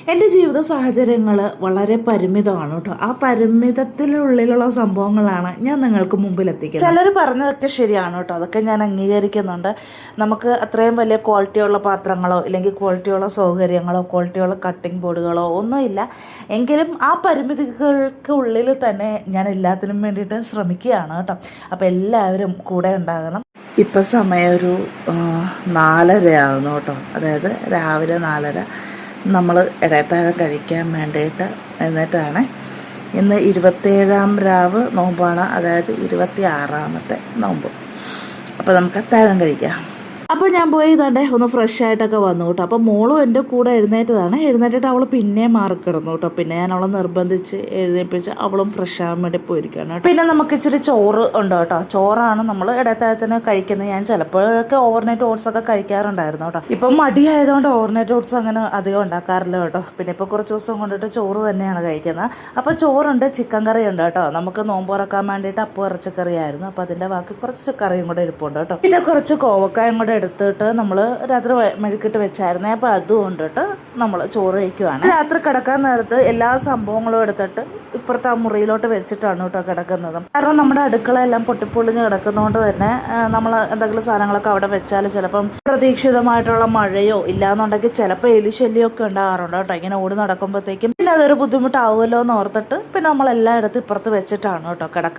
എൻ്റെ ജീവിത സാഹചര്യങ്ങൾ വളരെ പരിമിതമാണ് കേട്ടോ. ആ പരിമിതത്തിനുള്ളിലുള്ള സംഭവങ്ങളാണ് ഞാൻ നിങ്ങൾക്ക് മുമ്പിൽ എത്തിക്കുന്നത്. ചിലർ പറഞ്ഞതൊക്കെ ശരിയാണ് കേട്ടോ, അതൊക്കെ ഞാൻ അംഗീകരിക്കുന്നുണ്ട്. നമുക്ക് അത്രയും വലിയ ക്വാളിറ്റിയുള്ള പാത്രങ്ങളോ ഇല്ലെങ്കിൽ ക്വാളിറ്റിയുള്ള സൗകര്യങ്ങളോ ക്വാളിറ്റിയുള്ള കട്ടിംഗ് ബോർഡുകളോ ഒന്നുമില്ല. എങ്കിലും ആ പരിമിതികൾക്ക് ഉള്ളിൽ തന്നെ ഞാൻ എല്ലാത്തിനും വേണ്ടിയിട്ട് ശ്രമിക്കുകയാണ് കേട്ടോ. അപ്പോൾ എല്ലാവരും കൂടെ ഉണ്ടാകണം. ഇപ്പം സമയം ഒരു 4:30 ആകുന്നു കേട്ടോ. അതായത് രാവിലെ 4:30 നമ്മൾ ഇടയത്താഴം കഴിക്കാൻ വേണ്ടിയിട്ട് എഴുന്നേറ്റാണ്. ഇന്ന് 27ാം രാവ് നോമ്പാണ്, അതായത് 26ാമത്തെ നോമ്പ്. അപ്പോൾ നമുക്ക് അത്താഴം കഴിക്കാം. അപ്പോൾ ഞാൻ പോയി ഇതാണ്ടേ ഒന്ന് ഫ്രഷ് ആയിട്ടൊക്കെ വന്നു കേട്ടോ. അപ്പോൾ മോളും എൻ്റെ കൂടെ എഴുന്നേറ്റിട്ട് അവൾ പിന്നെയും മാറിക്കിടന്നു കേട്ടോ. പിന്നെ ഞാൻ അവളെ നിർബന്ധിച്ച് എഴുന്നേൽപ്പിച്ച് അവളും ഫ്രഷ് ആകാൻ വേണ്ടി പോയിരിക്കുകയാണ് കേട്ടോ. പിന്നെ നമുക്ക് ഇച്ചിരി ചോറ് ഉണ്ട് കേട്ടോ. ചോറാണ് നമ്മൾ ഇടത്താഴത്തിന് കഴിക്കുന്നത്. ഞാൻ ചിലപ്പോഴൊക്കെ ഓവർനൈറ്റ് ഓട്സൊക്കെ കഴിക്കാറുണ്ടായിരുന്നു കേട്ടോ. ഇപ്പം മടിയായതുകൊണ്ട് ഓവർനൈറ്റ് ഓട്സ് അങ്ങനെ അധികം ഉണ്ടാക്കാറില്ല കേട്ടോ. പിന്നെ ഇപ്പോൾ കുറച്ച് ദിവസം കൊണ്ടിട്ട് ചോറ് തന്നെയാണ് കഴിക്കുന്നത്. അപ്പോൾ ചോറുണ്ട്, ചിക്കൻ കറി ഉണ്ട് കേട്ടോ. നമുക്ക് നോമ്പ് തുറക്കാൻ വേണ്ടിയിട്ട് അപ്പം ഇറച്ചിക്കറിയായിരുന്നു. അപ്പോൾ അതിൻ്റെ ബാക്കി കുറച്ച് കറിയും കൂടെ ഇരിപ്പുണ്ട് കേട്ടോ. പിന്നെ കുറച്ച് കോവക്കായും കൂടെ എടുത്തിട്ട് നമ്മൾ രാത്രി മെഴുക്കിട്ട് വെച്ചായിരുന്നേ. അപ്പോൾ അതും കൊണ്ടിട്ട് നമ്മൾ ചോറ് കഴിക്കുവാണ്. രാത്രി കിടക്കാൻ നേരത്ത് എല്ലാ സംഭവങ്ങളും എടുത്തിട്ട് ഇപ്പുറത്തെ ആ മുറിയിലോട്ട് വെച്ചിട്ടാണ് കേട്ടോ കിടക്കുന്നത്. കാരണം നമ്മുടെ അടുക്കളയെല്ലാം പൊട്ടിപ്പൊളിഞ്ഞ് കിടക്കുന്നതുകൊണ്ട് തന്നെ നമ്മൾ എന്തെങ്കിലും സാധനങ്ങളൊക്കെ അവിടെ വെച്ചാൽ ചിലപ്പം പ്രതീക്ഷിതമായിട്ടുള്ള മഴയോ ഇല്ലാന്നുണ്ടെങ്കിൽ ചിലപ്പോൾ എലിശല്യമൊക്കെ ഉണ്ടാകാറുണ്ട് കേട്ടോ. ഇങ്ങനെ ഓടി നടക്കുമ്പോഴത്തേക്കും പിന്നെ അതൊരു ബുദ്ധിമുട്ടാവുമല്ലോ എന്ന് ഓർത്തിട്ട് പിന്നെ നമ്മളെല്ലായിടത്തും ഇപ്പുറത്ത് വെച്ചിട്ടാണ് കേട്ടോ കിടക്കുന്നത്.